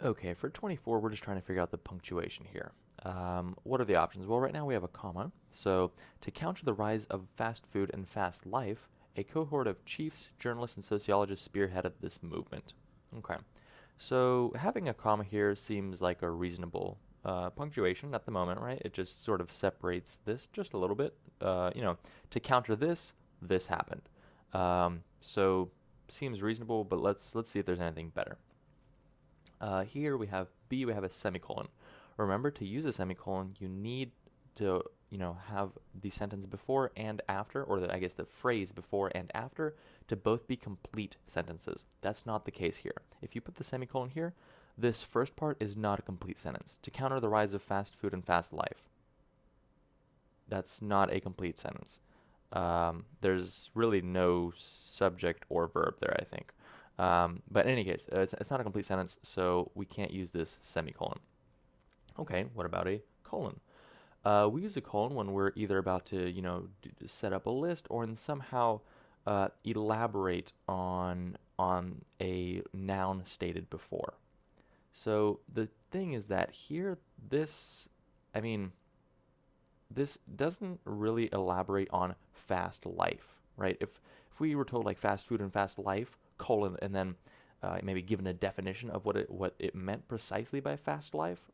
Okay, for 24, we're just trying to figure out the punctuation here. What are the options? Well, right now we have a comma. So, to counter the rise of fast food and fast life, a cohort of chiefs, journalists, and sociologists spearheaded this movement. Okay, so having a comma here seems like a reasonable punctuation at the moment, right? It just sort of separates this just a little bit. To counter this, this happened. So seems reasonable, but let's see if there's anything better. Here we have B, we have a semicolon. Remember, to use a semicolon, you need to, have the sentence before and after, or I guess the phrase before and after, to both be complete sentences. That's not the case here. If you put the semicolon here, this first part is not a complete sentence. To counter the rise of fast food and fast life, that's not a complete sentence. There's really no subject or verb there, I think. But in any case, it's not a complete sentence, so we can't use this semicolon. Okay, what about a colon? We use a colon when we're either about to, set up a list or somehow elaborate on a noun stated before. So the thing is that here, I mean, this doesn't really elaborate on fast life, right? If we were told like fast food and fast life, colon, and then maybe given a definition of what it meant precisely by fast life,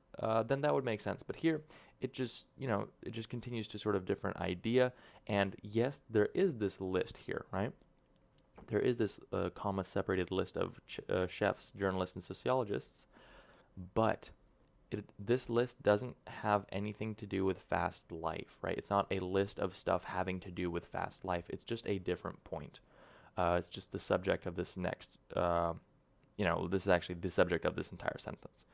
then that would make sense. But here, it just continues to sort of different idea. And yes, there is this list here, right? There is this comma separated list of chefs, journalists, and sociologists, but this list doesn't have anything to do with fast life, right? It's not a list of stuff having to do with fast life. It's just a different point. It's just the subject of this next, this is actually the subject of this entire sentence.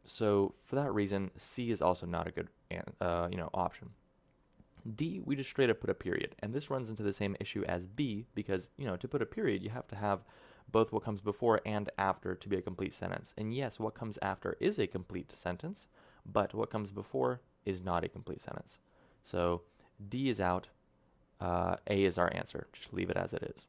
So for that reason, C is also not a good, option. D, we just straight up put a period. And this runs into the same issue as B because, to put a period, you have to have both what comes before and after to be a complete sentence. And yes, what comes after is a complete sentence, but what comes before is not a complete sentence. So D is out. A is our answer. Just leave it as it is.